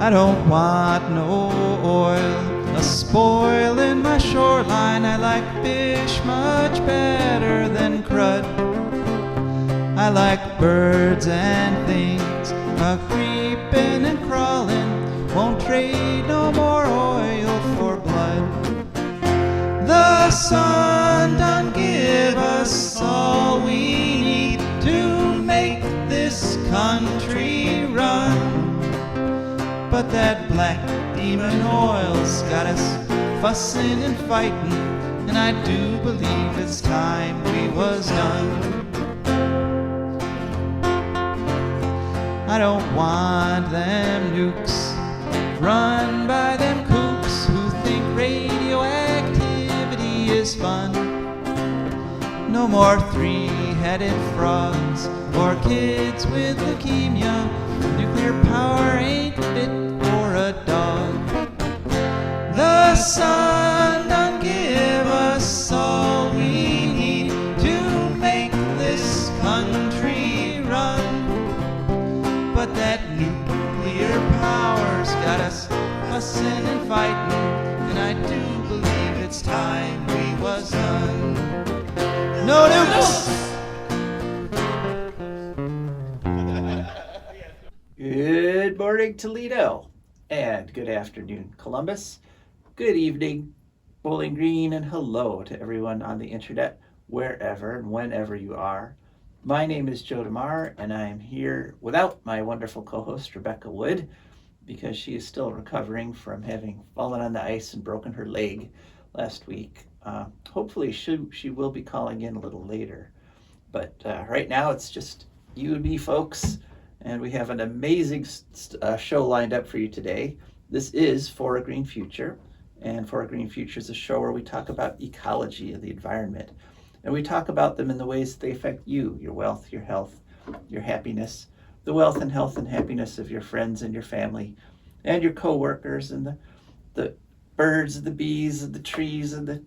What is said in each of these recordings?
I don't want no oil, a spoil in my shoreline. I like fish much better than crud. I like birds and things, a-creeping and crawling. Won't trade no more oil for blood. The sun done give us all we need to make this country run. But that black demon oil's got us fussing and fighting, and I do believe it's time we was done. I don't want them nukes run by them kooks who think radioactivity is fun. No more three-headed frogs or kids with leukemia. Nuclear power ain't fit for a dog. The sun done give us all we need to make this country run. But that nuclear power's got us fussing and fighting, and I do believe it's time we was done. No nukes! Good morning, Toledo, and good afternoon, Columbus. Good evening, Bowling Green, and hello to everyone on the internet, wherever and whenever you are. My name is Joe DeMare, and I am here without my wonderful co-host, Rebecca Wood, because she is still recovering from having fallen on the ice and broken her leg last week. Hopefully she will be calling in a little later. But right now it's just you and me, folks, and we have an amazing show lined up for you today. This is For a Green Future, and For a Green Future is a show where we talk about ecology and the environment. And we talk about them in the ways that they affect you, your wealth, your health, your happiness, the wealth and health and happiness of your friends and your family and your co-workers and the birds and the bees and the trees and the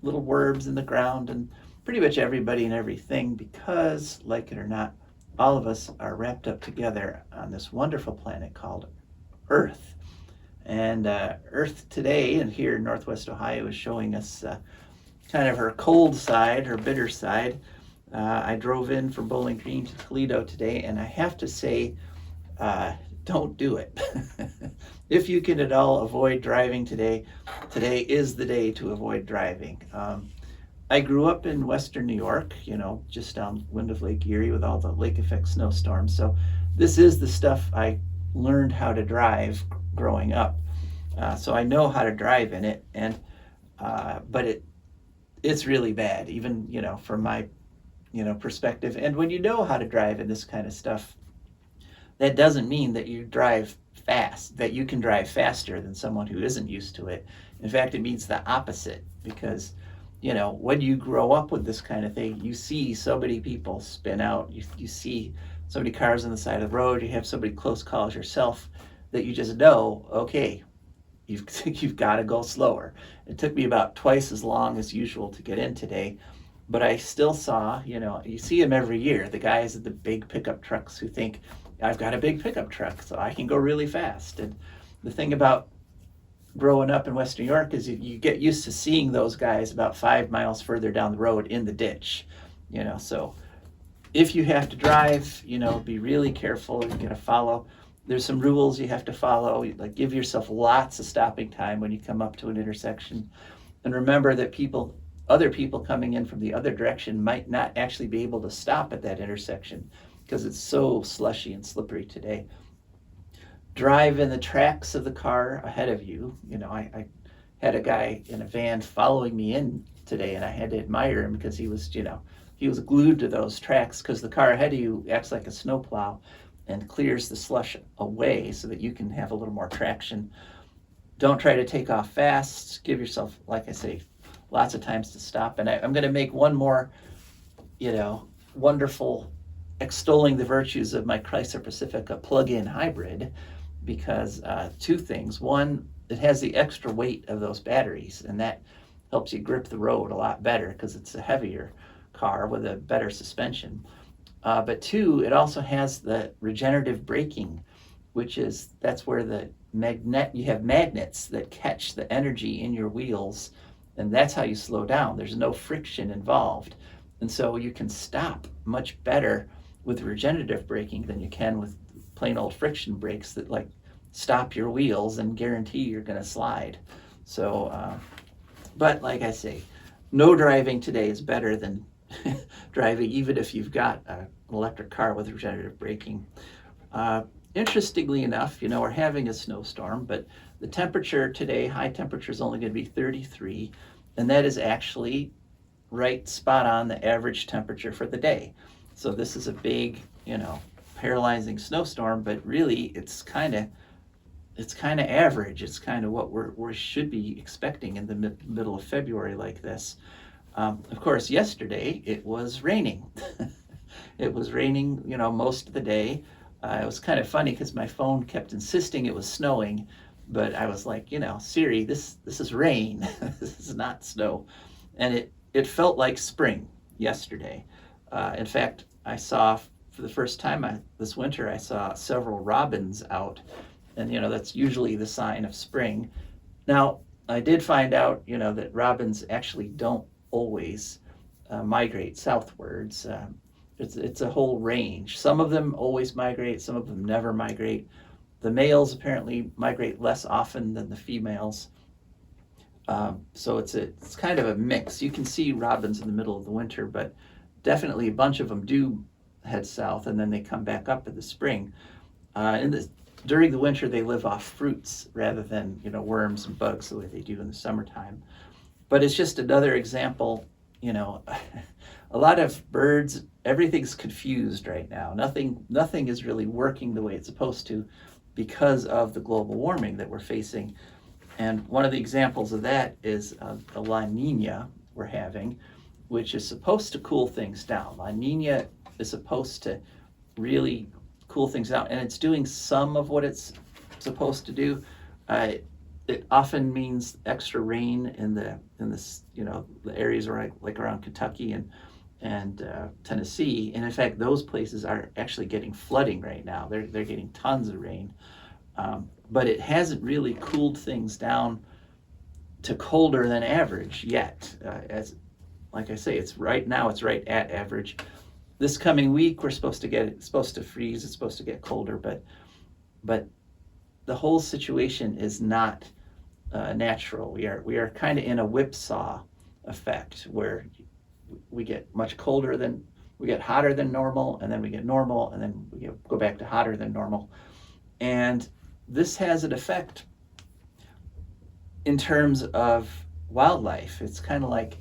little worms in the ground and pretty much everybody and everything, because, like it or not, all of us are wrapped up together on this wonderful planet called Earth. And Earth today, and here in Northwest Ohio, is showing us kind of her cold side, her bitter side. I drove in from Bowling Green to Toledo today, and I have to say, don't do it. If you can at all avoid driving today is the day to avoid driving. I grew up in Western New York, just downwind of Lake Erie with all the lake effect snowstorms. So this is the stuff I learned how to drive growing up. So I know how to drive in it, and but it's really bad, even, from my, perspective. And when you know how to drive in this kind of stuff, that doesn't mean that you drive fast, that you can drive faster than someone who isn't used to it. In fact, it means the opposite, because, when you grow up with this kind of thing, you see so many people spin out, you see so many cars on the side of the road, you have so many close calls yourself, that you just know, okay, you've got to go slower. It took me about twice as long as usual to get in today, but I still saw, you see them every year, the guys at the big pickup trucks who think, I've got a big pickup truck, so I can go really fast. And the thing about growing up in Western New York is you get used to seeing those guys about 5 miles further down the road in the ditch, so if you have to drive, be really careful. You're gonna follow. There's some rules you have to follow, like give yourself lots of stopping time when you come up to an intersection. And remember that other people coming in from the other direction might not actually be able to stop at that intersection because it's so slushy and slippery today. Drive in the tracks of the car ahead of you. I had a guy in a van following me in today, and I had to admire him because he was glued to those tracks, because the car ahead of you acts like a snowplow and clears the slush away so that you can have a little more traction. Don't try to take off fast. Give yourself, like I say, lots of times to stop. And I'm going to make one more, wonderful extolling the virtues of my Chrysler Pacifica plug-in hybrid, because two things. One, it has the extra weight of those batteries, and that helps you grip the road a lot better because it's a heavier car with a better suspension. But two, it also has the regenerative braking, that's where the you have magnets that catch the energy in your wheels, and that's how you slow down. There's no friction involved. And so you can stop much better with regenerative braking than you can with plain old friction brakes that like stop your wheels and guarantee you're going to slide. So, but like I say, no driving today is better than driving, even if you've got an electric car with regenerative braking. Interestingly enough, we're having a snowstorm, but the temperature today, high temperature, is only going to be 33, and that is actually right spot on the average temperature for the day. So this is a big, paralyzing snowstorm, but really it's kind of average. It's kind of what we should be expecting in the middle of February like this. Of course, yesterday it was raining. It was raining, most of the day. It was kind of funny because my phone kept insisting it was snowing, but I was like, Siri, this is rain. This is not snow. And it felt like spring yesterday. In fact, I saw for the first time this winter, I saw several robins out, and that's usually the sign of spring. Now, I did find out, that robins actually don't always migrate southwards. It's a whole range. Some of them always migrate, some of them never migrate. The males apparently migrate less often than the females. So it's kind of a mix. You can see robins in the middle of the winter, but definitely a bunch of them do head south, and then they come back up in the spring. During the winter, they live off fruits rather than worms and bugs the way they do in the summertime. But it's just another example. A lot of birds, everything's confused right now. Nothing is really working the way it's supposed to because of the global warming that we're facing. And one of the examples of that is the La Nina we're having, which is supposed to cool things down. La Nina is supposed to really cool things down, and it's doing some of what it's supposed to do. It often means extra rain in the areas like around Kentucky and Tennessee, and in fact those places are actually getting flooding right now. They're getting tons of rain, but it hasn't really cooled things down to colder than average yet. As like I say, it's right at average. This coming week it's supposed to freeze. It's supposed to get colder, but the whole situation is not natural. We are kind of in a whipsaw effect where we get hotter than normal, and then we get normal, and then we go back to hotter than normal. And this has an effect in terms of wildlife. It's kind of like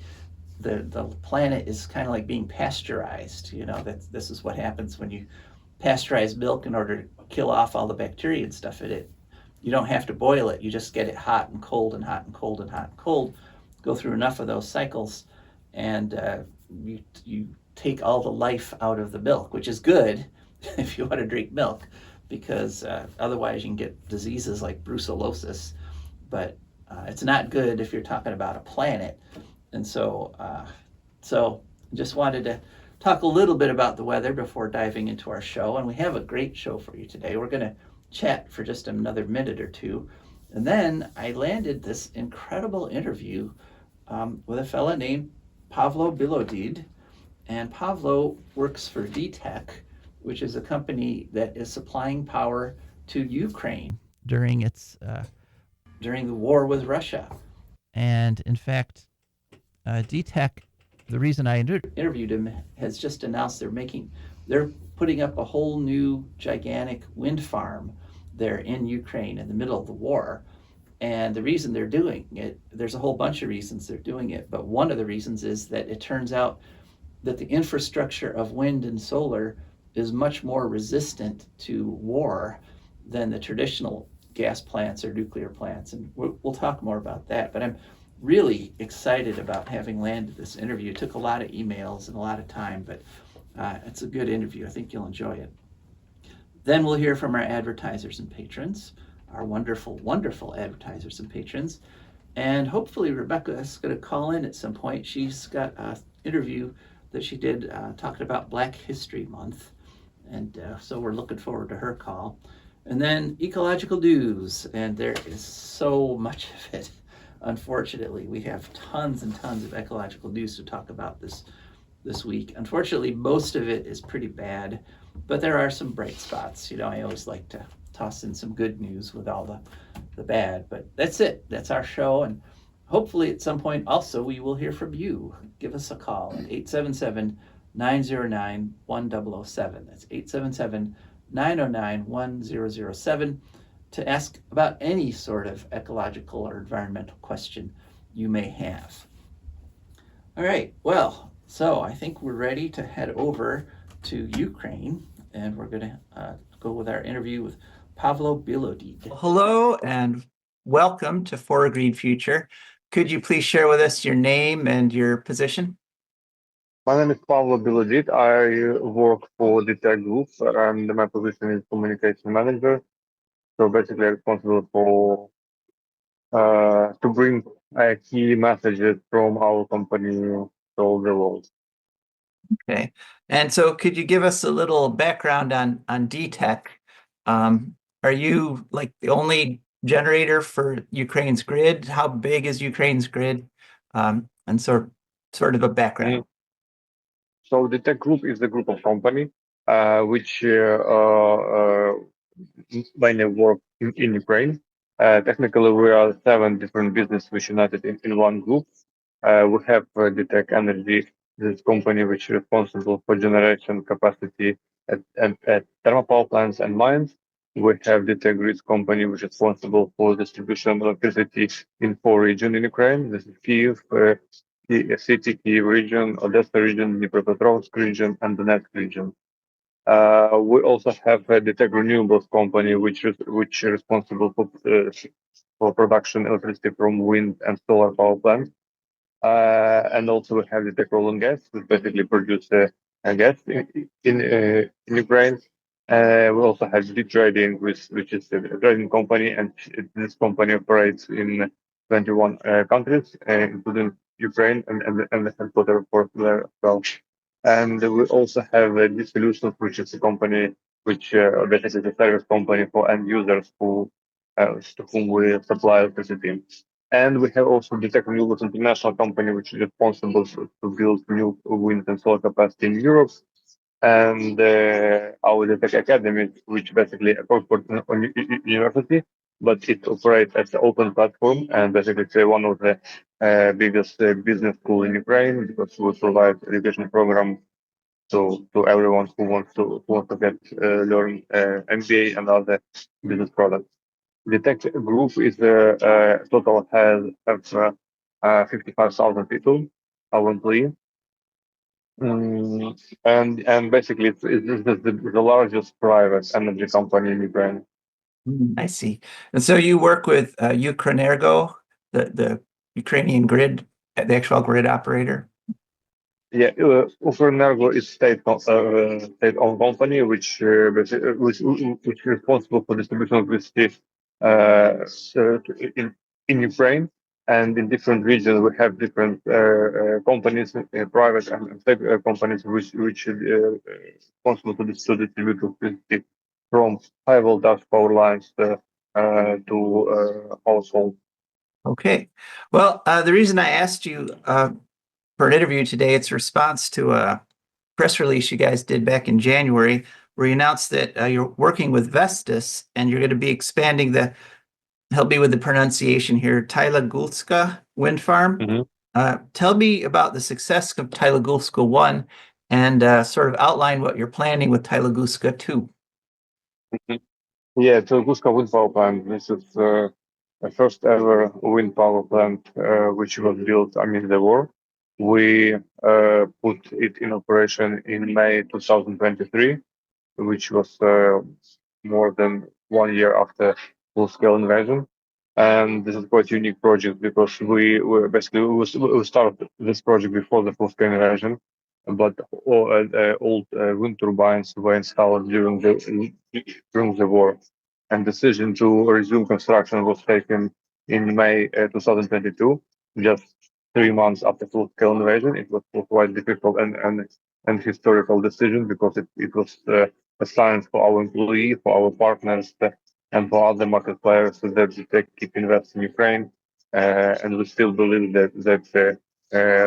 the planet is kind of like being pasteurized. This is what happens when you pasteurize milk in order to kill off all the bacteria and stuff in it. You don't have to boil it. You just get it hot and cold and hot and cold and hot and cold. Go through enough of those cycles, and you take all the life out of the milk, which is good if you want to drink milk, because otherwise you can get diseases like brucellosis. But it's not good if you're talking about a planet. And so just wanted to talk a little bit about the weather before diving into our show. And we have a great show for you today. We're going to chat for just another minute or two. And then I landed this incredible interview with a fella named Pavlo Bilodid. And Pavlo works for DTEK, which is a company that is supplying power to Ukraine during the war with Russia. And in fact, DTEK, the reason I interviewed him, has just announced they're putting up a whole new gigantic wind farm there in Ukraine in the middle of the war. And the reason they're doing it, there's a whole bunch of reasons they're doing it, but one of the reasons is that it turns out that the infrastructure of wind and solar is much more resistant to war than the traditional gas plants or nuclear plants. And we'll talk more about that, but I'm really excited about having landed this interview. It took a lot of emails and a lot of time, but it's a good interview. I think you'll enjoy it. Then we'll hear from our advertisers and patrons, our wonderful, wonderful advertisers and patrons. And hopefully Rebecca is going to call in at some point. She's got an interview that she did talking about Black History Month. And so we're looking forward to her call. And then ecological news, and there is so much of it. Unfortunately, we have tons and tons of ecological news to talk about this week. Unfortunately, most of it is pretty bad, but there are some bright spots. I always like to toss in some good news with all the bad, but that's it. That's our show, and hopefully at some point also we will hear from you. Give us a call at 877 909 1007. That's 877 909 1007 to ask about any sort of ecological or environmental question you may have. All right, well, so I think we're ready to head over to Ukraine, and we're going to go with our interview with Pavlo Bilodid. Hello and welcome to For a Green Future. Could you please share with us your name and your position? My name is Pavlo Bilodid. I work for the DTEK Group, and my position is communication manager. So basically, responsible for to bring key messages from our company to all the world. Okay. And so could you give us a little background on DTEK? Are you like the only generator for Ukraine's grid? How big is Ukraine's grid? And sort of a background. So the tech group is the group of company which mainly work in Ukraine. Technically, we are seven different businesses which united in one group. We have the Tech Energy, this company which is responsible for generation capacity at thermal power plants and mines. We have the Tech Grid company which is responsible for distribution of electricity in four regions in Ukraine. This is Kiev, city Kiev region, Odessa region, Dnipropetrovsk region, and Donetsk region. We also have the Tech Renewables company, which is responsible for production electricity from wind and solar power plants. And also we have the Tech Roll and Gas, which basically produce gas in Ukraine. We also have the trading, which is a trading company, and this company operates in 21 countries, including Ukraine and the headquarters for there as well. And we also have this solutions, which is a company which basically is a service company for end users to whom we supply electricity. And we have also the Tech Renewables International company, which is responsible to build new wind and solar capacity in Europe. And our DTEK Academy, which basically a corporate university, but it operates as an open platform, and basically it's one of the biggest business school in Ukraine, because we provide education program to everyone who wants to get learn MBA and other business products. The tech group is total has 55,000 people, our employee. And basically it's the largest private energy company in Ukraine. I see. And so you work with Ukrenergo, the Ukrainian grid, the actual grid operator? Yeah, Укрэнерго is state-owned company which is responsible for distribution of electricity in Ukraine, and in different regions we have different companies, private and state companies which responsible to distribute electricity from high voltage power lines to household. Okay. Well, the reason I asked you for an interview today, it's a response to a press release you guys did back in January, where you announced that you're working with Vestas and you're going to be expanding help me with the pronunciation here, Tylagulska wind farm. Tell me about the success of Tylagulska 1 and sort of outline what you're planning with Tylagulska 2. Yeah, Tunguska wind power plant. This is the first ever wind power plant which was built amid the war. We put it in operation in May 2023, which was more than 1 year after full-scale invasion. And this is quite a unique project because we started this project before the full-scale invasion, but all old wind turbines were installed during the war. And decision to resume construction was taken in May 2022, just 3 months after full-scale invasion. It was quite difficult and historical decision because it was signs for our employee, for our partners, and for other market players that they keep investing in Ukraine. And we still believe that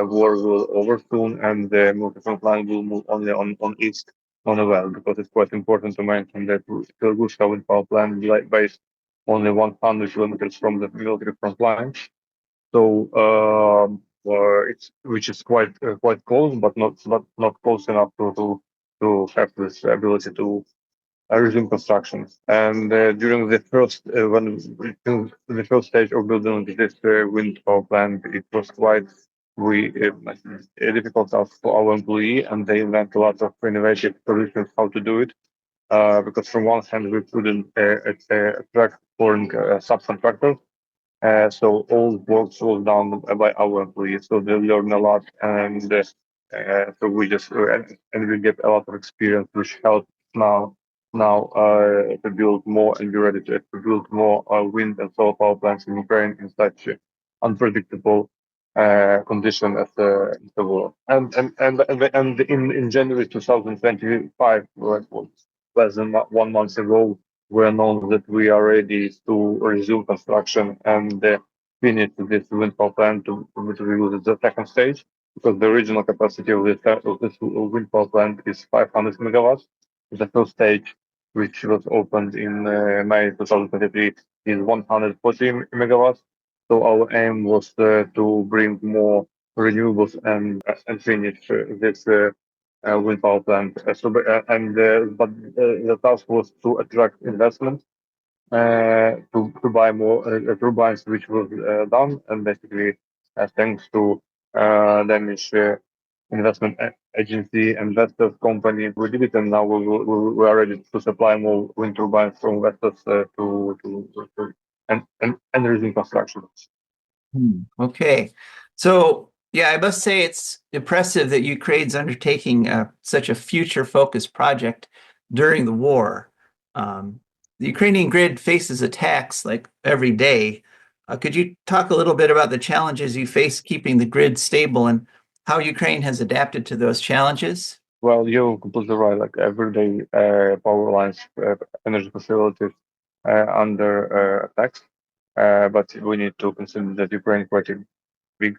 war will over soon, and the multi-front line will move only on east on the well, because it's quite important to mention that Ecological wind power plant is based only 100 kilometers from the military front line. So it's which is quite close, but not close enough to have this ability to resume construction. And during the first during the first stage of building this wind power plant, it was quite we a difficult task for our employee, and they learned a lot of innovative solutions how to do it. Because from one hand we couldn't attract foreign subcontractors, so all works was done by our employees. So they learn a lot, and so we just and we get a lot of experience, which helps now to build more and be ready to build more wind and solar power plants in Ukraine in such unpredictable condition as the war. And in January 2025, less than 1 month ago, we announced that we are ready to resume construction and finish this wind power plant to use the second stage, because the original capacity of this wind power plant is 500 megawatts. The first stage, which was opened in May 2023, is 140 megawatts. So our aim was to bring more renewables and finish this wind power plant. But the task was to attract investment to buy more turbines, which was done, and basically thanks to Danish investment agency and Vestas company, we did it, and now we are ready to supply more wind turbines from Vestas to and resume construction. Okay. So, yeah, I must say it's impressive that Ukraine's undertaking such a future-focused project during the war. The Ukrainian grid faces attacks like every day. Could you talk a little bit about the challenges you face keeping the grid stable and how Ukraine has adapted to those challenges? Well, you're completely right. Like everyday power lines, energy facilities under attacks. But we need to consider that Ukraine is quite a big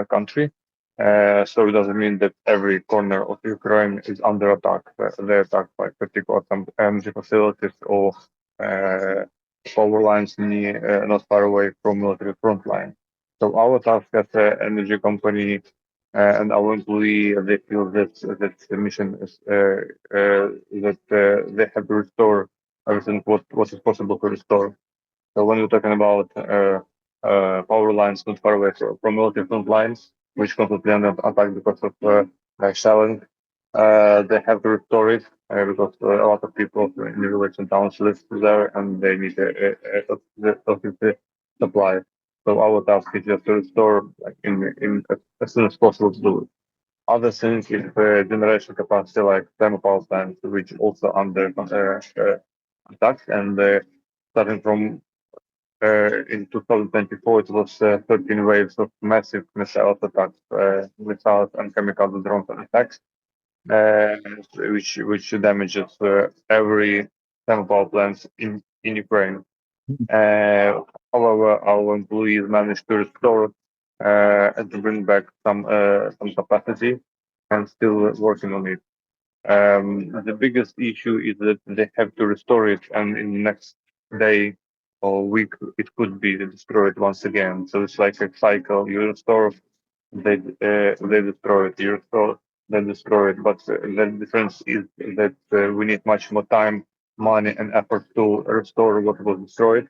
country. So it doesn't mean that every corner of Ukraine is under attack. They're attacked by particular some energy facilities or power lines not far away from military front line. So our task as an energy company and our employee, they feel that the mission is that they have to restore everything what is possible to restore. So when we're talking about power lines not far away from military front lines, which completely under attack because of shelling, they have to restore it because a lot of people in the village and towns live there, and they need the supply. So our task is just to restore like in as soon as possible to do it. Other things is generation capacity like thermal power plants, which also under attack, and starting from in 2024, it was 13 waves of massive missile attacks, missiles and chemical drone attacks, uh, which damages every thermal power plants in Ukraine. However, our employees managed to restore and to bring back some capacity, and still working on it. The biggest issue is that they have to restore it, and in the next day or week, it could be destroyed once again. So it's like a cycle. You restore, they destroy it. You restore, they destroy it. But the difference is that we need much more time, money, and effort to restore what was destroyed,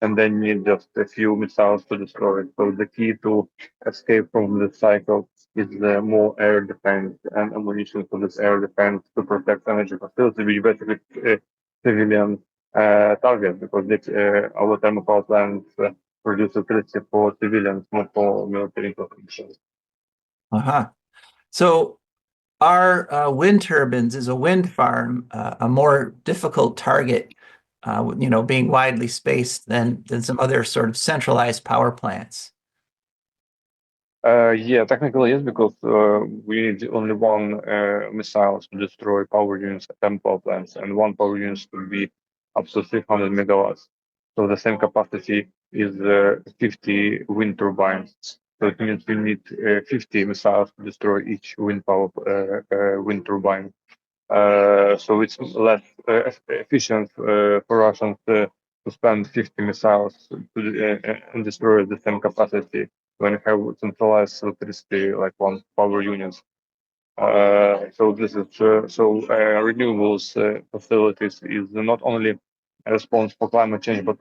and then need just a few missiles to destroy it. So the key to escape from this cycle is more air defense and ammunition for this air defense to protect energy facilities, which basically civilian target, because our thermal power plants produce electricity for civilians, not for military applications. Uh-huh. So are wind turbines, is a wind farm a more difficult target, being widely spaced than some other sort of centralized power plants? Yeah, technically yes, because we need only one missile to destroy power units at 10 power plants, and one power unit could be up to 300 megawatts. So the same capacity is 50 wind turbines. So it means we need 50 missiles to destroy each wind turbine. So it's less efficient for Russians to spend 50 missiles and destroy the same capacity when you have centralized electricity like one power unit. So this is renewables facilities is not only a response for climate change, but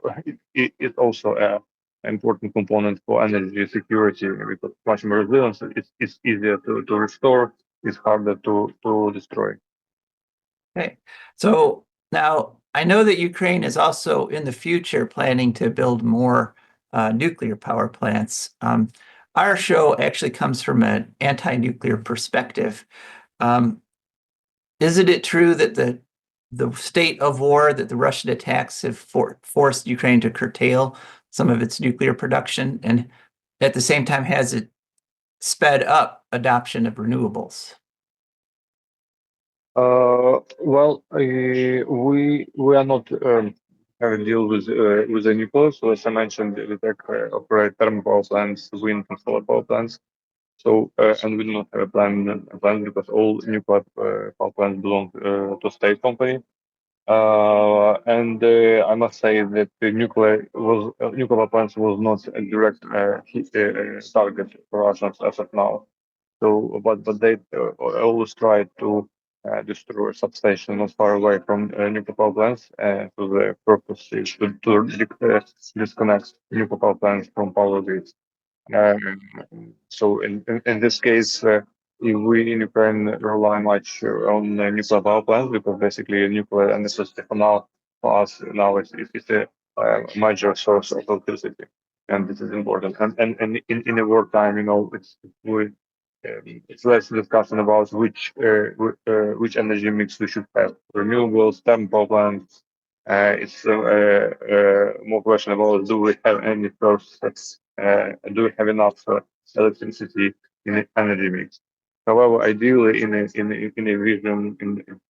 it's also an important component for energy security because much more resilient. It's easier to restore. It's harder to destroy. Okay. So now I know that Ukraine is also in the future planning to build more nuclear power plants. Our show actually comes from an anti-nuclear perspective. Um, isn't it true that the state of war, that the Russian attacks have forced Ukraine to curtail some of its nuclear production, and at the same time has it sped up adoption of renewables? We are not having deal with the nuclear. So as I mentioned, the DTEK operate thermal power plants, wind and solar power plants. So and we do not have a plan because all nuclear power plants belong to state company. And I must say that the nuclear power plants was not a direct target for Russians as of now. So, but they always try to destroy substation not far away from nuclear power plants. So the purpose is to disconnect nuclear power plants from power grids. So in this case, we in Ukraine rely much on nuclear power plants because basically nuclear electricity for us now it's a major source of electricity, and this is important. And in the wartime, it's less discussion about which energy mix we should have: renewables, thermal power plants. It's more question about do we have any sources, do we have enough electricity in the energy mix. However, ideally, in a vision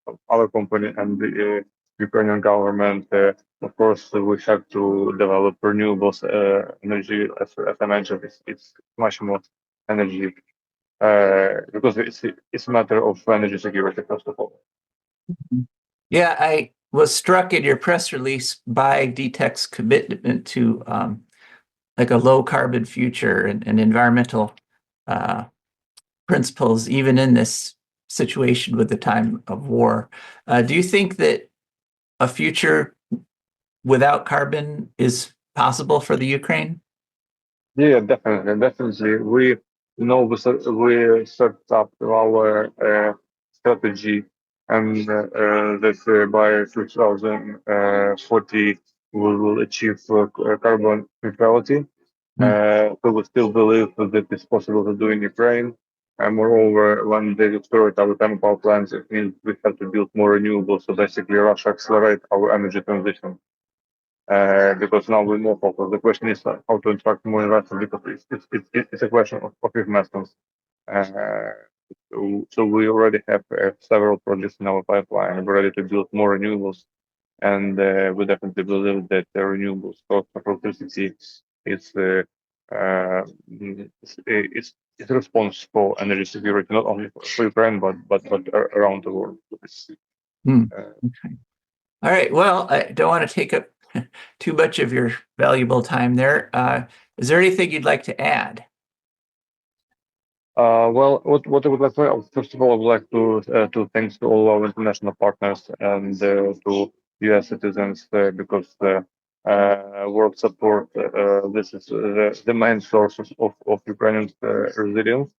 of our company and the Ukrainian government, of course, we have to develop renewables energy. As I mentioned, it's much more energy because it's a matter of energy security first of all. Yeah, I was struck in your press release by DTEK's commitment to like a low carbon future and environmental uh, principles, even in this situation with the time of war. Do you think that a future without carbon is possible for the Ukraine? Yeah, definitely. We set up our strategy, and that by 2040 we will achieve carbon neutrality. Hmm. So we still believe that it's possible to do in Ukraine. And moreover, when they destroy our thermal power plants, it means we have to build more renewables. So basically, Russia accelerate our energy transition because now we're more focused. The question is how to attract more investors because it's a question of investments. Uh, so we already have several projects in our pipeline. We're ready to build more renewables, and we definitely believe that the renewables source of electricity is it's a response for energy security, not only for Ukraine but around the world. Hmm. Uh, Okay. All right. Well, I don't want to take up too much of your valuable time there. Is there anything you'd like to add? Well, what I would like to, first of all, I would like to thanks to all our international partners and to U.S. citizens because world support. This is the main source of Ukrainian resilience,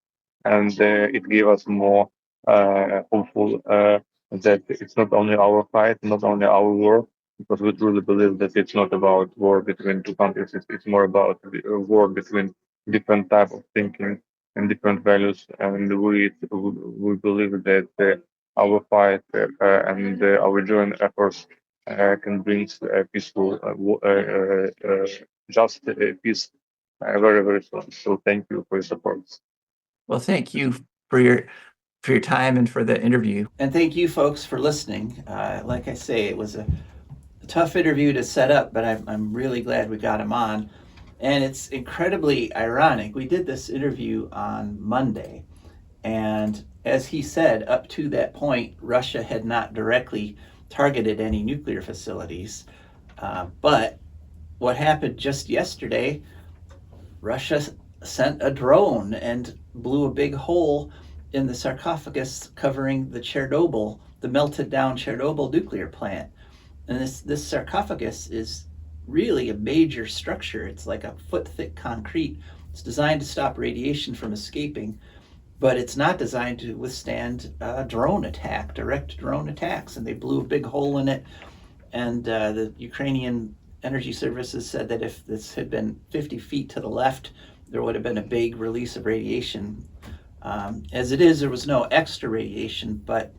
and it gave us more hopeful that it's not only our fight, not only our war, because we truly believe that it's not about war between two countries. It's more about a war between different type of thinking and different values, and we believe that our fight and our joint efforts can bring peaceful, just peace very, very soon. So thank you for your support. Well, thank you for your time and for the interview. And thank you folks for listening. Like I say, it was a tough interview to set up, but I'm really glad we got him on. And it's incredibly ironic. We did this interview on Monday, and as he said, up to that point, Russia had not directly targeted any nuclear facilities. But what happened just yesterday, Russia sent a drone and blew a big hole in the sarcophagus covering the melted down Chernobyl nuclear plant. And this sarcophagus is really a major structure. It's like a foot thick concrete. It's designed to stop radiation from escaping, but it's not designed to withstand direct drone attacks. And they blew a big hole in it. And the Ukrainian Energy Services said that if this had been 50 feet to the left, there would have been a big release of radiation. As it is, there was no extra radiation, but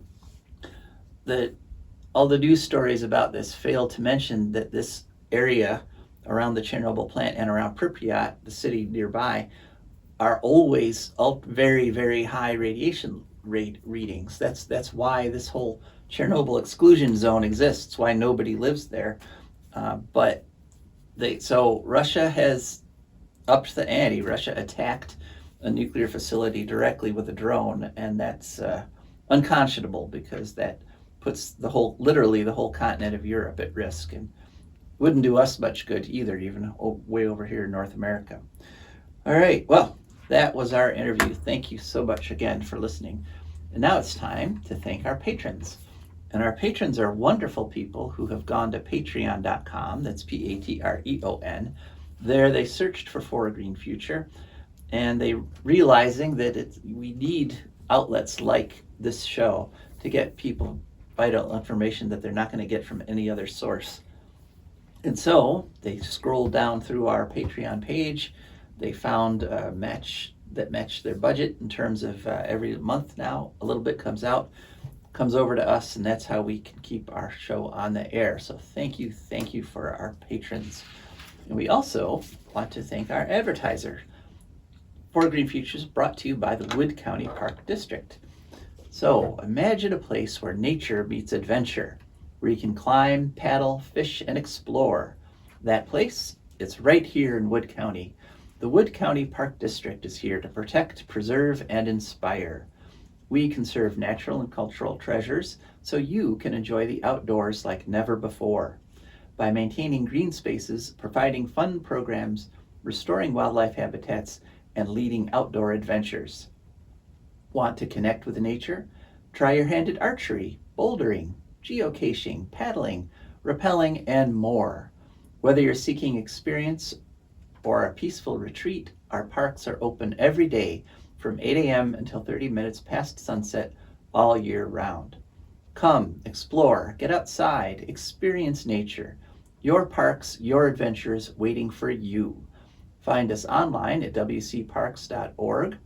all the news stories about this fail to mention that this area around the Chernobyl plant and around Pripyat, the city nearby, are always very, very high radiation rate readings. That's why this whole Chernobyl exclusion zone exists, why nobody lives there. So Russia has upped the ante. Russia attacked a nuclear facility directly with a drone, and that's unconscionable because that puts literally the whole continent of Europe at risk, and wouldn't do us much good either, even way over here in North America. All right, well, that was our interview. Thank you so much again for listening. And now it's time to thank our patrons. And our patrons are wonderful people who have gone to patreon.com, that's Patreon. There they searched for a Green Future, and they realizing that we need outlets like this show to get people vital information that they're not going to get from any other source. And so they scrolled down through our Patreon page. They found a match that matched their budget in terms of every month now, a little bit comes over to us, and that's how we can keep our show on the air. So thank you for our patrons. And we also want to thank our advertiser. For Green Futures brought to you by the Wood County Park District. So imagine a place where nature meets adventure, where you can climb, paddle, fish, and explore. That place, it's right here in Wood County. The Wood County Park District is here to protect, preserve, and inspire. We conserve natural and cultural treasures so you can enjoy the outdoors like never before. By maintaining green spaces, providing fun programs, restoring wildlife habitats, and leading outdoor adventures. Want to connect with nature? Try your hand at archery, bouldering, geocaching, paddling, rappelling, and more. Whether you're seeking experience or a peaceful retreat, our parks are open every day from 8 a.m. until 30 minutes past sunset all year round. Come, explore, get outside, experience nature. Your parks, your adventures waiting for you. Find us online at wcparks.org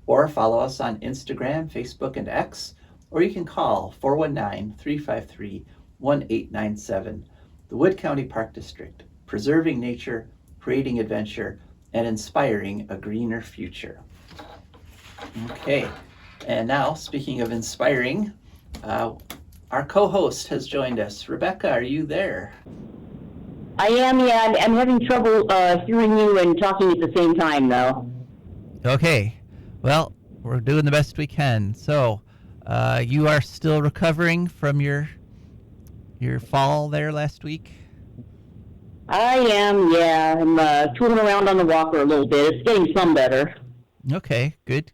or follow us on Instagram, Facebook, and X, or you can call 419-353-1897. The Wood County Park District, preserving nature, creating adventure, and inspiring a greener future. Okay, and now speaking of inspiring, our co-host has joined us. Rebecca, are you there? I am, yeah. I'm having trouble hearing you and talking at the same time, though. Okay, well, we're doing the best we can. So, you are still recovering from your fall there last week? I am, yeah. I'm tooling around on the walker a little bit. It's getting some better. Okay, good.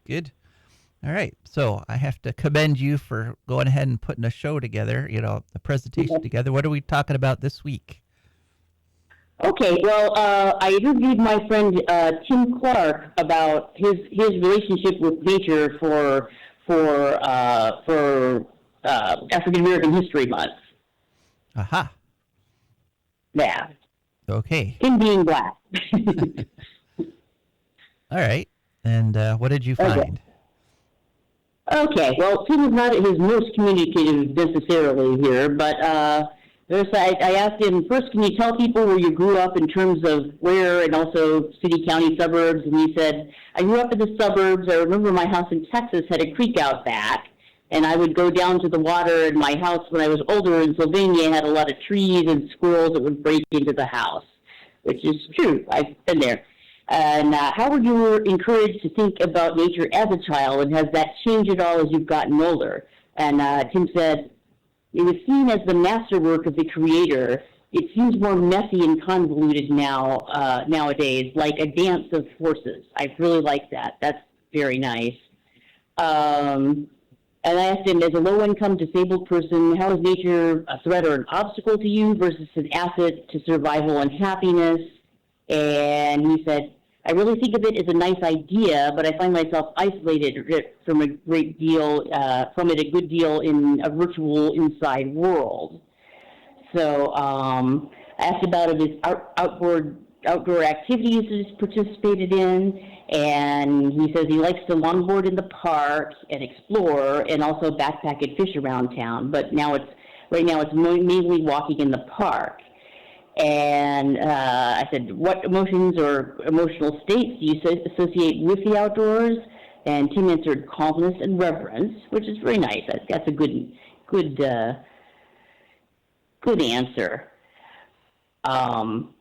All right, so I have to commend you for going ahead and putting a show together, a presentation together. What are we talking about this week? Okay, well, I interviewed my friend Tim Clark about his relationship with nature for African American History Month. Aha. Yeah. Okay. Him being black. All right, and what did you find? Okay, well, Tim is not at his most communicative necessarily here, but I asked him, first, can you tell people where you grew up in terms of where and also city, county, suburbs? And he said, I grew up in the suburbs. I remember my house in Texas had a creek out back, and I would go down to the water in my house when I was older in Sylvania. Had a lot of trees and squirrels that would break into the house, which is true. I've been there. And how were you encouraged to think about nature as a child, and has that changed at all as you've gotten older? And Tim said, it was seen as the masterwork of the creator. It seems more messy and convoluted nowadays, like a dance of forces. I really like that. That's very nice. And I asked him, as a low-income disabled person, how is nature a threat or an obstacle to you versus an asset to survival and happiness? And he said, I really think of it as a nice idea, but I find myself isolated from it a good deal in a virtual inside world. So I asked about his outdoor activities he's participated in, and he says he likes to longboard in the park and explore, and also backpack and fish around town. But right now it's mainly walking in the park. And I said, what emotions or emotional states do you associate with the outdoors? And Tim answered calmness and reverence, which is very nice. That's a good answer. And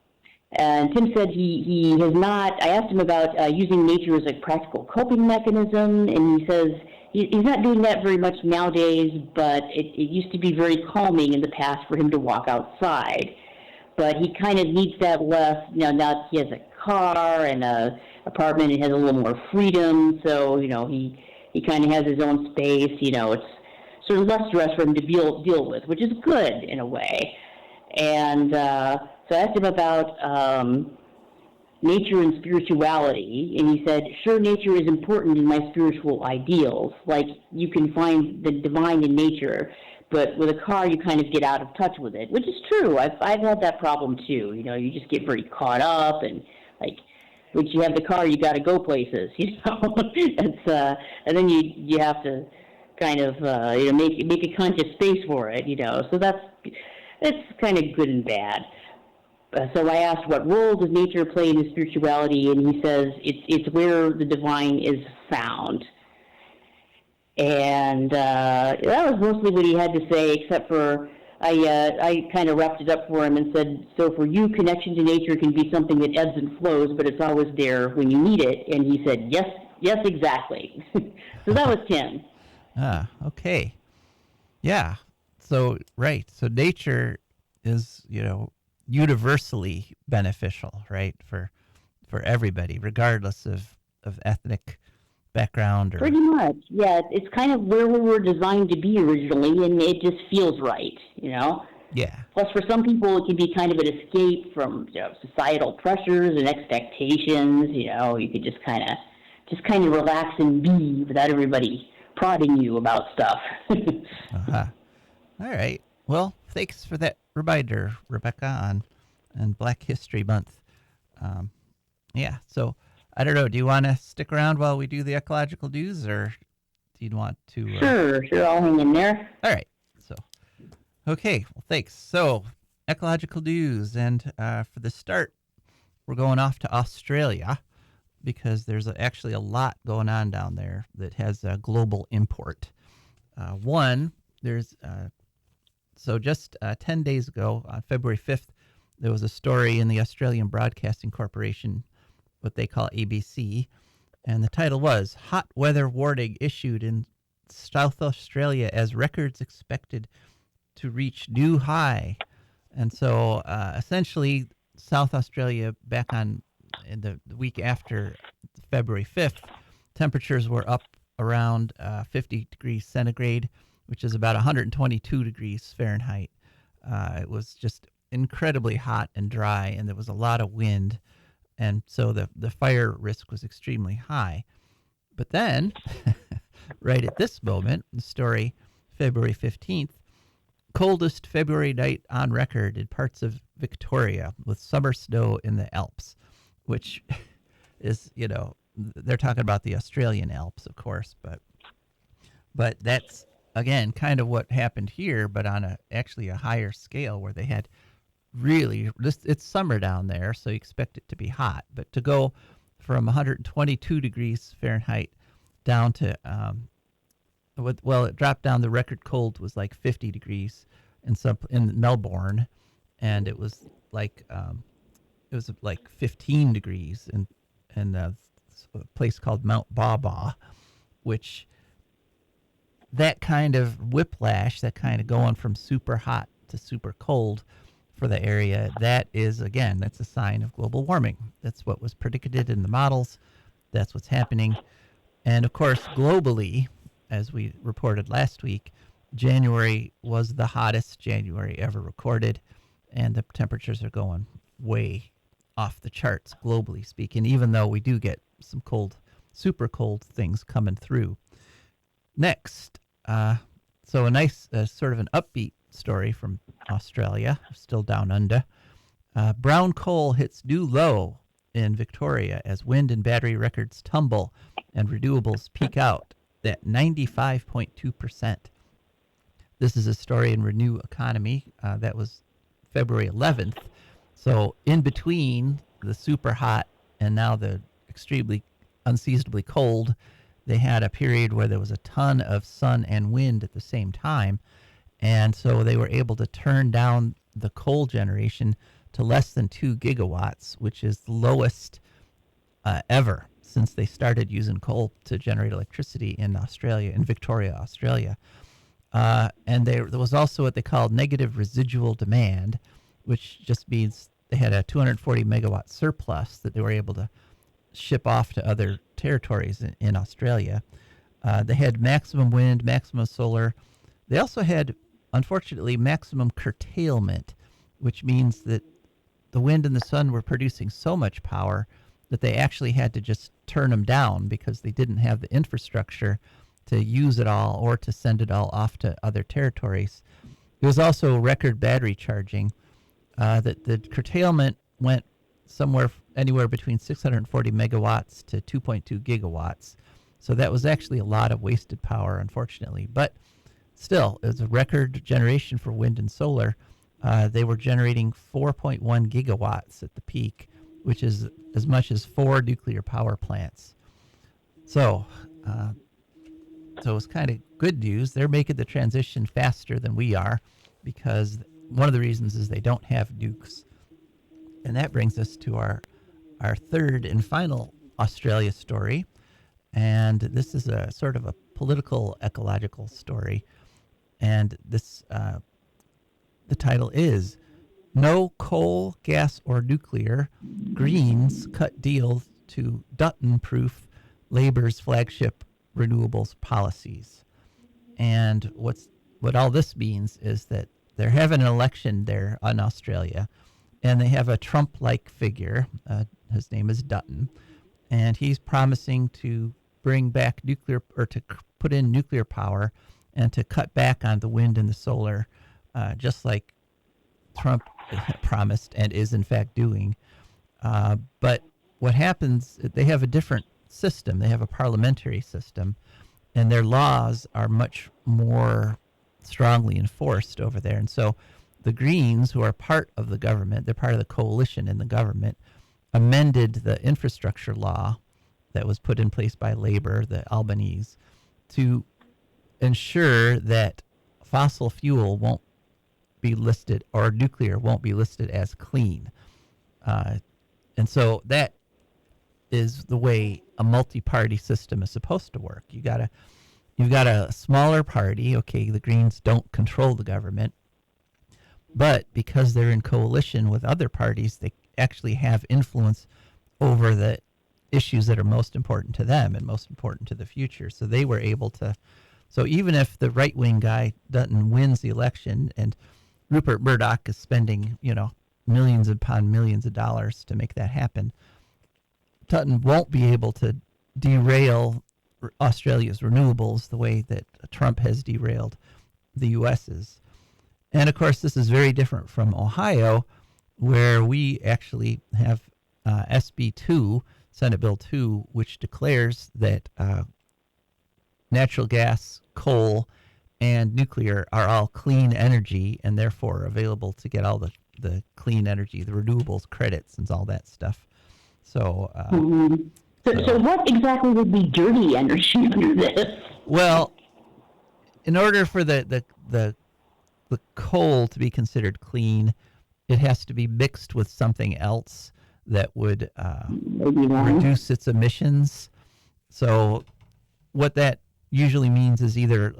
Tim said he has not. I asked him about using nature as a practical coping mechanism, and he says he's not doing that very much nowadays, but it used to be very calming in the past for him to walk outside. But he kind of needs that less, now that he has a car and a apartment and has a little more freedom, so, he kind of has his own space, it's sort of less stress for him to deal with, which is good in a way. And so I asked him about nature and spirituality, and he said, sure, nature is important in my spiritual ideals, like you can find the divine in nature, but with a car, you kind of get out of touch with it, which is true. I've had that problem too. You just get very caught up, and once you have the car, you got to go places. It's and then you have to kind of make a conscious space for it. So that's kind of good and bad. So I asked, what role does nature play in his spirituality, and he says it's where the divine is found. And that was mostly what he had to say, except for I kind of wrapped it up for him and said, so for you, connection to nature can be something that ebbs and flows, but it's always there when you need it. And he said, yes, exactly. So that was Tim. Okay. Yeah. So, right. So nature is, universally beneficial, right? For everybody, regardless of ethnic background or... Pretty much, yeah. It's kind of where we were designed to be originally, and it just feels right, Yeah. Plus, for some people, it can be kind of an escape from societal pressures and expectations. You could just kind of relax and be without everybody prodding you about stuff. All right. Well, thanks for that reminder, Rebecca, on Black History Month. Yeah. So. I don't know. Do you want to stick around while we do the ecological news, or do you want to? Sure. I'll hang in there. All right. So, okay. Well, thanks. So, ecological news, and for the start, we're going off to Australia because there's actually a lot going on down there that has a global import. So just 10 days ago, on February 5th, there was a story in the Australian Broadcasting Corporation, what they call ABC, and the title was Hot Weather Warning Issued in South Australia as Records Expected to Reach New High. And so essentially South Australia back in the week after February 5th, temperatures were up around 50 degrees centigrade, which is about 122 degrees Fahrenheit. It was just incredibly hot and dry, and there was a lot of wind. And so the fire risk was extremely high. But then, right at this moment, the story, February 15th, coldest February night on record in parts of Victoria with summer snow in the Alps, which is, they're talking about the Australian Alps, of course, but that's again, kind of what happened here, but on actually a higher scale, where they had really it's summer down there, so you expect it to be hot, but to go from 122 degrees Fahrenheit down to it dropped down. The record cold was like 50 degrees in Melbourne, and it was like 15 degrees in a place called Mount Baba, which that kind of whiplash, that kind of going from super hot to super cold for the area, that's a sign of global warming. That's what was predicted in the models. That's what's happening. And of course, globally, as we reported last week, January was the hottest January ever recorded, and the temperatures are going way off the charts, globally speaking, even though we do get some super cold things coming through. Next, so a nice sort of an upbeat story from Australia, still down under. Brown coal hits new low in Victoria as wind and battery records tumble and renewables peak out at 95.2%. This is a story in Renew Economy. That was February 11th. So in between the super hot and now the extremely unseasonably cold, they had a period where there was a ton of sun and wind at the same time. And so they were able to turn down the coal generation to less than 2 gigawatts, which is the lowest ever since they started using coal to generate electricity in Australia, in Victoria, Australia. And there was also what they called negative residual demand, which just means they had a 240 megawatt surplus that they were able to ship off to other territories in Australia. They had maximum wind, maximum solar. They also had, unfortunately, maximum curtailment, which means that the wind and the sun were producing so much power that they actually had to just turn them down because they didn't have the infrastructure to use it all or to send it all off to other territories. It was also record battery charging. That the curtailment went anywhere between 640 megawatts to 2.2 gigawatts. So that was actually a lot of wasted power, unfortunately. But still, it was a record generation for wind and solar. They were generating 4.1 gigawatts at the peak, which is as much as 4 nuclear power plants. So it's kind of good news. They're making the transition faster than we are because one of the reasons is they don't have nukes. And that brings us to our third and final Australia story. And this is a sort of a political ecological story. And this the title is No Coal, Gas, or Nuclear. Greens Cut Deal to Dutton-Proof Labor's Flagship Renewables Policies. And what all this means is that they're having an election there in Australia, and they have a Trump-like figure. His name is Dutton, and he's promising to bring back nuclear, or to put in nuclear power, and to cut back on the wind and the solar, just like Trump promised and is in fact doing. But what happens, they have a different system. They have a parliamentary system, and their laws are much more strongly enforced over there. And so the Greens, who are part of the government, they're part of the coalition in the government, amended the infrastructure law that was put in place by Labor, the Albanese, to ensure that fossil fuel won't be listed, or nuclear won't be listed as clean. And so that is the way a multi-party system is supposed to work. You've got a smaller party. Okay, the Greens don't control the government, but because they're in coalition with other parties, they actually have influence over the issues that are most important to them and most important to the future. So they were able to. So even if the right-wing guy Dutton wins the election, and Rupert Murdoch is spending, millions upon millions of dollars to make that happen, Dutton won't be able to derail Australia's renewables the way that Trump has derailed the U.S.'s. And of course, this is very different from Ohio, where we actually have SB 2, Senate Bill 2, which declares that natural gas, coal, and nuclear are all clean energy and therefore available to get all the clean energy, the renewables credits and all that stuff. So, So what exactly would be dirty energy under this? well, in order for the coal to be considered clean, it has to be mixed with something else that would reduce its emissions. So what that usually means is either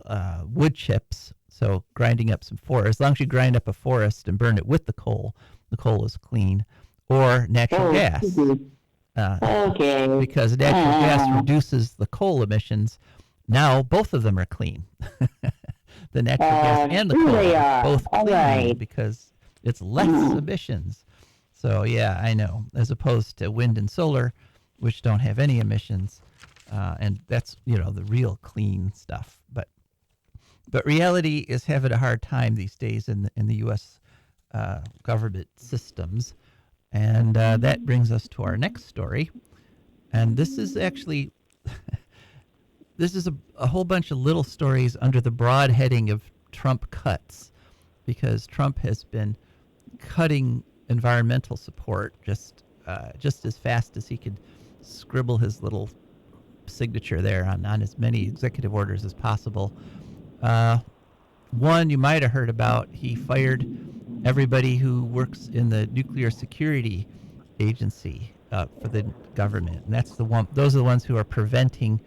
wood chips, so grinding up some forest. As long as you grind up a forest and burn it with the coal is clean, or natural gas. Okay. Because natural gas reduces the coal emissions. Now both of them are clean. The natural gas and the coal are both clean because it's less emissions. So yeah, I know. As opposed to wind and solar, which don't have any emissions, and that's the real clean stuff. But reality is having a hard time these days in the U.S. Government systems, and that brings us to our next story. And this is actually this is a whole bunch of little stories under the broad heading of Trump cuts, because Trump has been cutting environmental support just as fast as he could scribble his little signature there on as many executive orders as possible. One you might have heard about, he fired everybody who works in the nuclear security agency for the government, and that's the one. Those are the ones who are preventing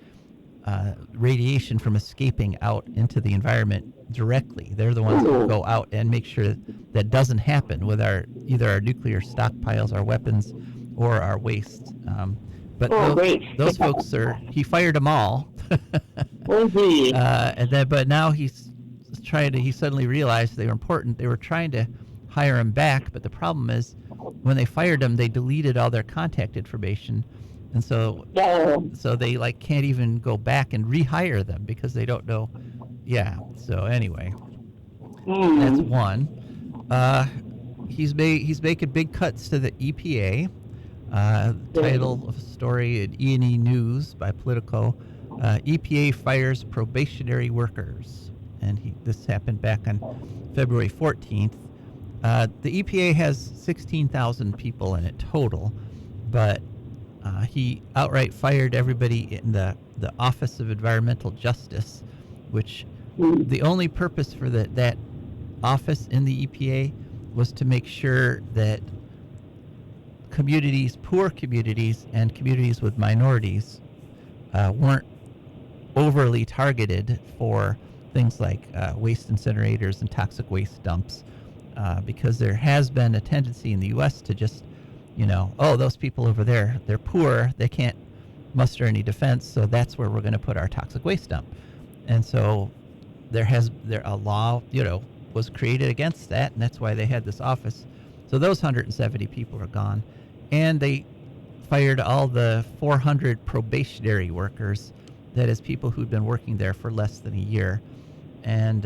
radiation from escaping out into the environment directly. They're the ones who go out and make sure that doesn't happen with either our nuclear stockpiles, our weapons, or our waste. But those folks he fired them all. But now he suddenly realized they were important. They were trying to hire him back, but the problem is when they fired him, they deleted all their contact information. And so they can't even go back and rehire them because they don't know. Yeah. So anyway, that's one. He's making big cuts to the EPA. Title of a story at E&E News by Politico: EPA fires probationary workers, and this happened back on February 14th. The EPA has 16,000 people in it total, but he outright fired everybody in the Office of Environmental Justice, which the only purpose for that office in the EPA was to make sure that poor communities and communities with minorities weren't overly targeted for things like waste incinerators and toxic waste dumps, because there has been a tendency in the U.S. to just those people over there, they're poor, they can't muster any defense, so that's where we're going to put our toxic waste dump. And so a law, was created against that, and that's why they had this office. So those 170 people are gone, and they fired all the 400 probationary workers, that is people who'd been working there for less than a year. And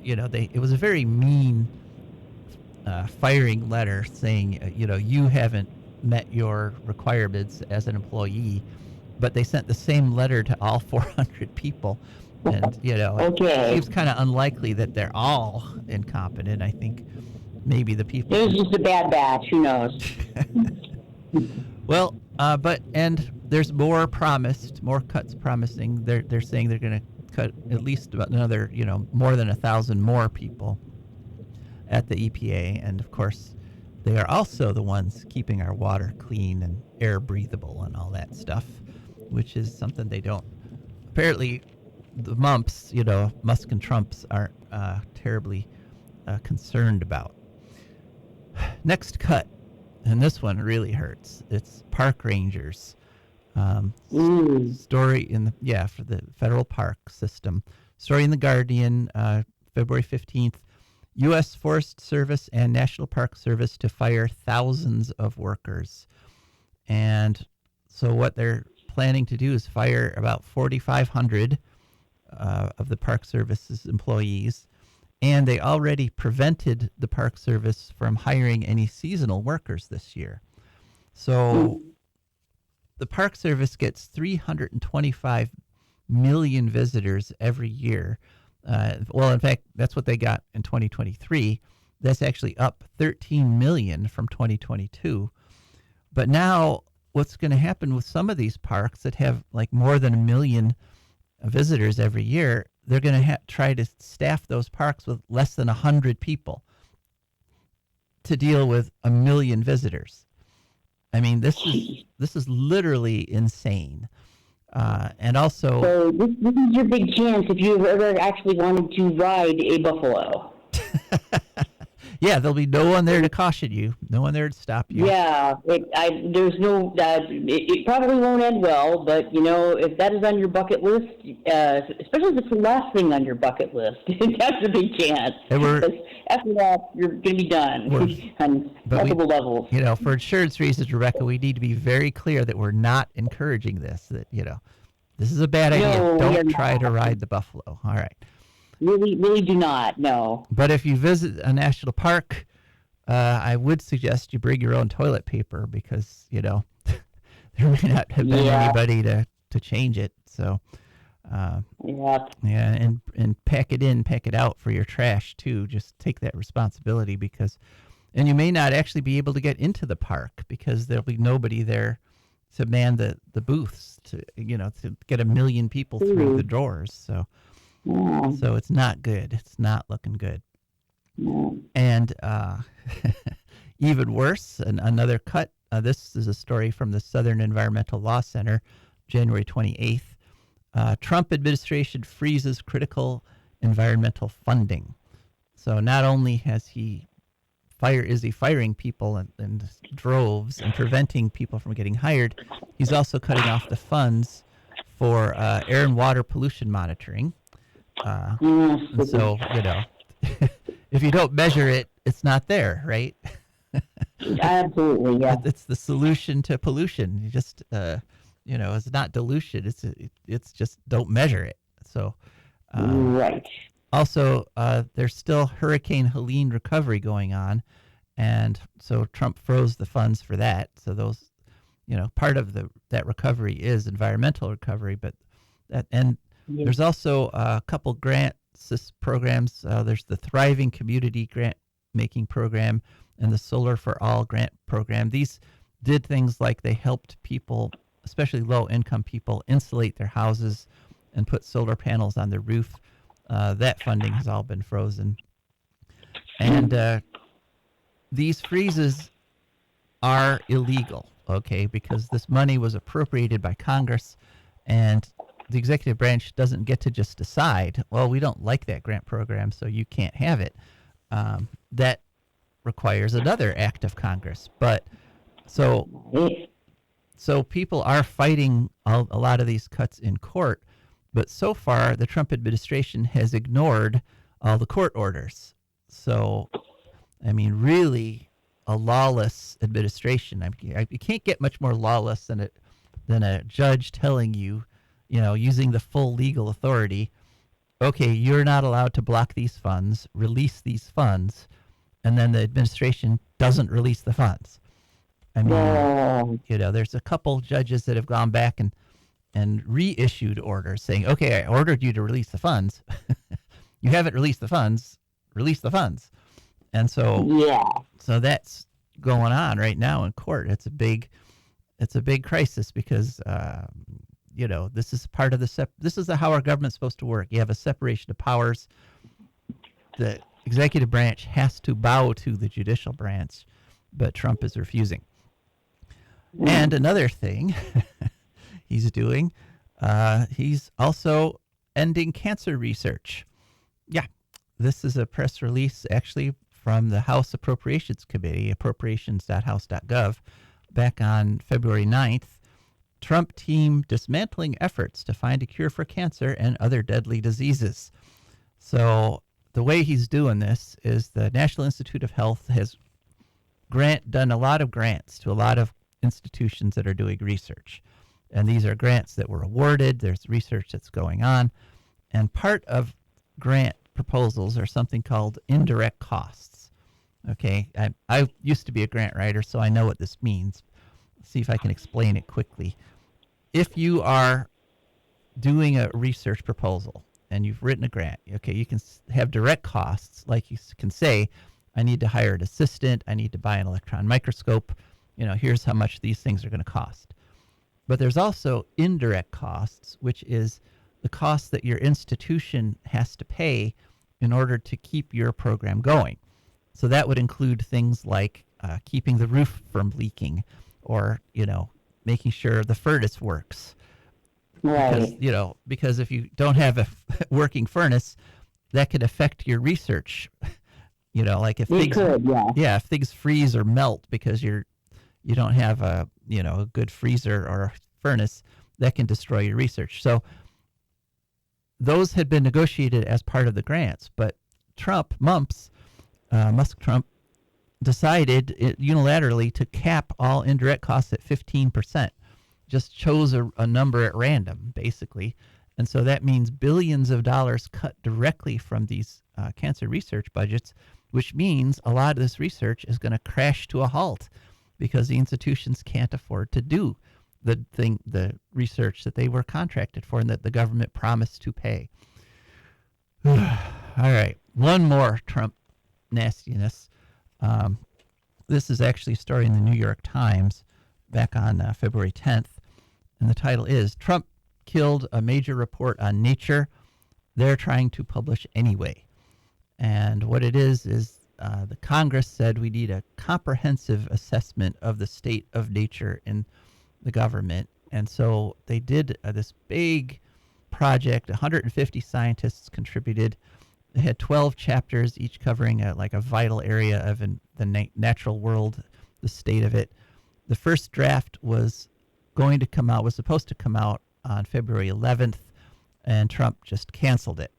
it was a very mean firing letter saying, you haven't met your requirements as an employee, but they sent the same letter to all 400 people. And, it seems kind of unlikely that they're all incompetent. I think maybe the people... It was just a bad batch, who knows? Well, and there's more cuts promising. They're saying they're going to cut at least about another, more than 1,000 more people at the EPA. And of course, they are also the ones keeping our water clean and air breathable and all that stuff, which is something they don't. Apparently, the Musk and Trumps aren't terribly concerned about. Next cut, and this one really hurts. It's park rangers. Story for the federal park system. Story in The Guardian, February 15th. U.S. Forest Service and National Park Service to fire thousands of workers. And so what they're planning to do is fire about 4,500 of the Park Service's employees. And they already prevented the Park Service from hiring any seasonal workers this year. So the Park Service gets 325 million visitors every year. Well, in fact, that's what they got in 2023. That's actually up 13 million from 2022. But now what's going to happen with some of these parks that have like more than 1 million visitors every year, they're going to try to staff those parks with less than 100 people to deal with 1 million visitors. I mean, this is literally insane. And also, So this is your big chance if you've ever actually wanted to ride a buffalo. yeah, there'll be no one there to caution you, no one there to stop you. Yeah, there's no. It probably won't end well, but if that is on your bucket list, especially if it's the last thing on your bucket list, that's a big chance. Because after that, you're going to be done on multiple levels. For insurance reasons, Rebecca, we need to be very clear that we're not encouraging this. That this is a bad idea. Don't try to ride the buffalo. All right. Really do not, no. But if you visit a national park, I would suggest you bring your own toilet paper because, there may not have been anybody to change it. So, and pack it out for your trash too. Just take that responsibility and you may not actually be able to get into the park because there'll be nobody there to man the booths to get 1 million people through the doors. So it's not good. It's not looking good. And even worse, another cut. This is a story from the Southern Environmental Law Center, January 28th. Trump administration freezes critical environmental funding. So not only is he firing people in droves and preventing people from getting hired, he's also cutting off the funds for air and water pollution monitoring. And so, if you don't measure it, it's not there, right? Absolutely, yeah. It's the solution to pollution. You just, it's not dilution. It's just don't measure it. So, right. Also, there's still Hurricane Helene recovery going on, and so Trump froze the funds for that. So those, part of that recovery is environmental recovery, but there's also a couple grant programs. There's the Thriving Community Grant Making Program and the Solar for All Grant Program. These did things like they helped people, especially low-income people, insulate their houses and put solar panels on their roof. That funding has all been frozen. And these freezes are illegal, okay, because this money was appropriated by Congress, and the executive branch doesn't get to just decide, well, we don't like that grant program, so you can't have it. That requires another act of Congress. But so people are fighting a lot of these cuts in court, but so far the Trump administration has ignored all the court orders. So, I mean, really a lawless administration. You can't get much more lawless than a judge telling you, using the full legal authority, okay, you're not allowed to block these funds, release these funds, and then the administration doesn't release the funds. I mean, there's a couple judges that have gone back and reissued orders saying, okay, I ordered you to release the funds. You haven't released the funds, release the funds. And so that's going on right now in court. It's a big crisis because, this is part of this is how our government's supposed to work. You have a separation of powers. The executive branch has to bow to the judicial branch, but Trump is refusing. And another thing he's doing, he's also ending cancer research. Yeah, this is a press release actually from the House Appropriations Committee, appropriations.house.gov, back on February 9th. Trump team dismantling efforts to find a cure for cancer and other deadly diseases. So the way he's doing this is the National Institute of Health has done a lot of grants to a lot of institutions that are doing research. And these are grants that were awarded. There's research that's going on. And part of grant proposals are something called indirect costs. Okay, I used to be a grant writer, so I know what this means. Let's see if I can explain it quickly. If you are doing a research proposal and you've written a grant, okay, you can have direct costs, like you can say, I need to hire an assistant, I need to buy an electron microscope, here's how much these things are going to cost. But there's also indirect costs, which is the cost that your institution has to pay in order to keep your program going. So that would include things like keeping the roof from leaking, or making sure the furnace works. Right. Because if you don't have a working furnace, that could affect your research. Like if things if things freeze or melt because you don't have a good freezer or a furnace, that can destroy your research. So those had been negotiated as part of the grants, but Musk Trump decided unilaterally to cap all indirect costs at 15%. Just chose a number at random, basically. And so that means billions of dollars cut directly from these cancer research budgets, which means a lot of this research is going to crash to a halt because the institutions can't afford to do the research that they were contracted for and that the government promised to pay. All right, one more Trump nastiness. This is actually a story in the New York Times back on February 10th, and the title is Trump Killed a Major Report on Nature. They're trying to publish anyway. And what it is the Congress said we need a comprehensive assessment of the state of nature in the government. And so they did this big project. 150 scientists contributed. They had 12 chapters, each covering a vital area of the natural world, the state of it. The first draft was supposed to come out on February 11th, and Trump just canceled it.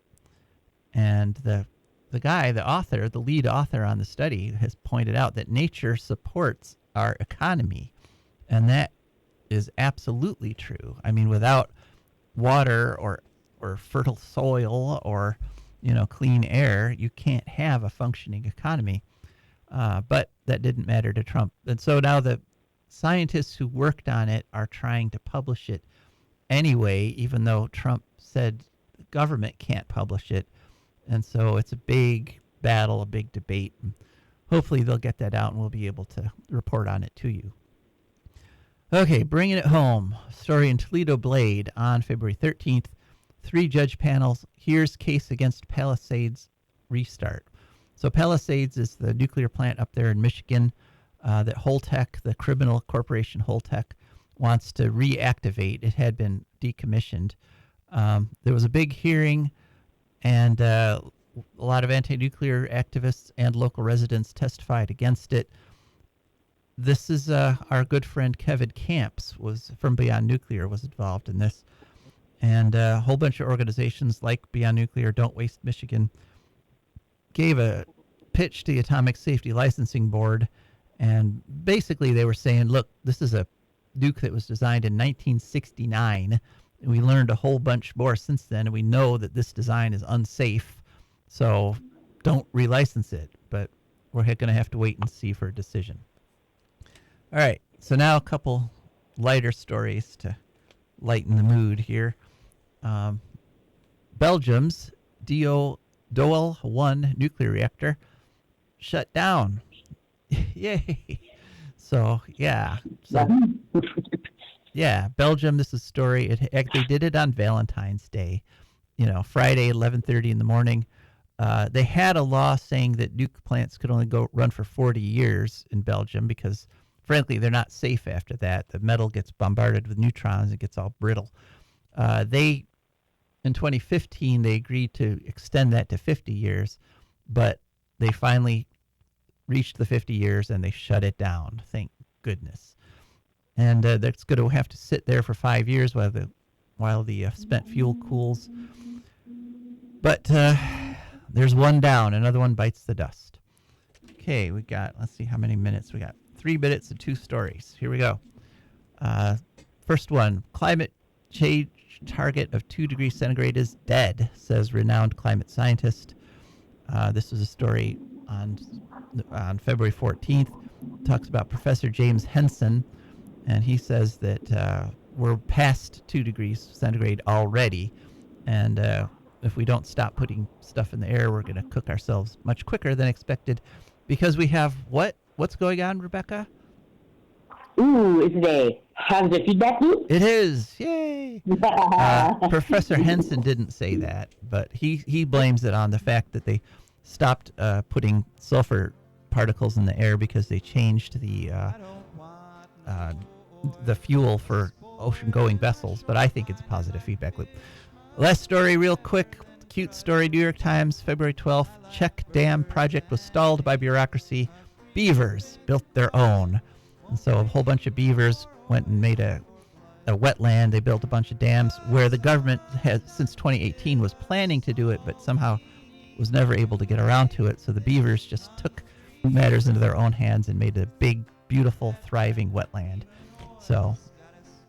And the lead author on the study, has pointed out that nature supports our economy, and that is absolutely true. I mean, without water or fertile soil or clean air, you can't have a functioning economy. But that didn't matter to Trump. And so now the scientists who worked on it are trying to publish it anyway, even though Trump said the government can't publish it. And so it's a big battle, a big debate. And hopefully they'll get that out and we'll be able to report on it to you. Okay, bringing it home. Story in Toledo Blade on February 13th. 3-judge panels hears case against Palisades restart. So Palisades is the nuclear plant up there in Michigan that Holtec, the criminal corporation Holtec, wants to reactivate. It had been decommissioned. There was a big hearing, and a lot of anti-nuclear activists and local residents testified against it. This is our good friend Kevin Camps was from Beyond Nuclear was involved in this, and a whole bunch of organizations like Beyond Nuclear, Don't Waste Michigan, gave a pitch to the Atomic Safety Licensing Board, and basically they were saying, look, this is a nuke that was designed in 1969, and we learned a whole bunch more since then, and we know that this design is unsafe, so don't relicense it. But we're going to have to wait and see for a decision. All right, so now a couple lighter stories to lighten the mood here. Belgium's Doel 1 nuclear reactor shut down. Yay! So yeah, Belgium. This is a story. They did it on Valentine's Day. Friday, 11:30 in the morning. They had a law saying that nuke plants could only run for 40 years in Belgium because, frankly, they're not safe after that. The metal gets bombarded with neutrons and gets all brittle. In 2015, they agreed to extend that to 50 years, but they finally reached the 50 years and they shut it down. Thank goodness. And that's going to have to sit there for 5 years while the spent fuel cools. But there's one down. Another one bites the dust. Okay, let's see how many minutes we got. 3 minutes and 2 stories. Here we go. First one, climate change target of 2 degrees centigrade is dead, says renowned climate scientist. This was a story on February 14th. Talks about Professor James Henson, and he says that we're past 2 degrees centigrade already, and if we don't stop putting stuff in the air, we're going to cook ourselves much quicker than expected, because we have what's going on, Rebecca? Ooh, is it a positive feedback loop? It is. Yay! Professor Henson didn't say that, but he blames it on the fact that they stopped putting sulfur particles in the air because they changed the fuel for ocean-going vessels. But I think it's a positive feedback loop. Last story, real quick. Cute story, New York Times, February 12th. Czech dam project was stalled by bureaucracy. Beavers built their own. And so a whole bunch of beavers went and made a wetland. They built a bunch of dams where the government has, since 2018, was planning to do it, but somehow was never able to get around to it. So the beavers just took matters into their own hands and made a big, beautiful, thriving wetland. So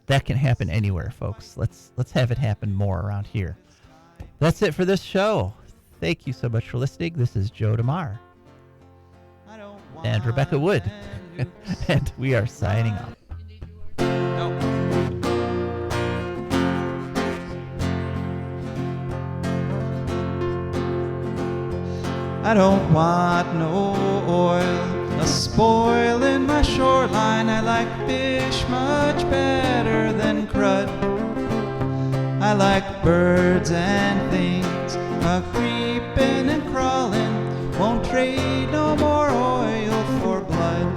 that can happen anywhere, folks. Let's have it happen more around here. That's it for this show. Thank you so much for listening. This is Joe DeMare and Rebecca Wood, and we are signing off. I don't want no oil, a spoil in my shoreline. I like fish much better than crud. I like birds and things a-creeping and crawling. Won't trade no more oil for blood.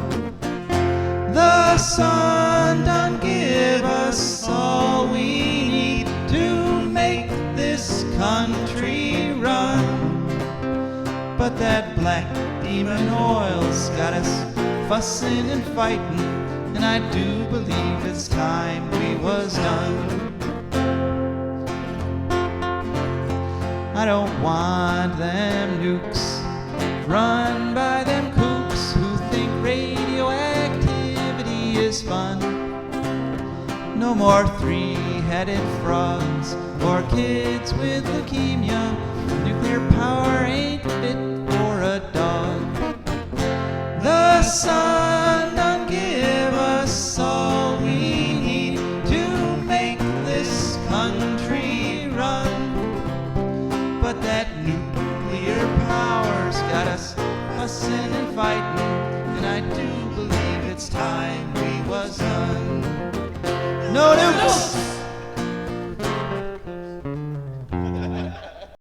The sun done give us all we need to make this country run. But that black demon oil's got us fussing and fighting, and I do believe it's time we was done. I don't want them nukes run by them kooks who think radioactivity is fun. No more three-headed frogs or kids with leukemia. Nuclear power ain't fit for a dog. The sun done give us all we need to make this country run. But that nuclear power's got us fussing and fighting, and I do believe it's time we was done. No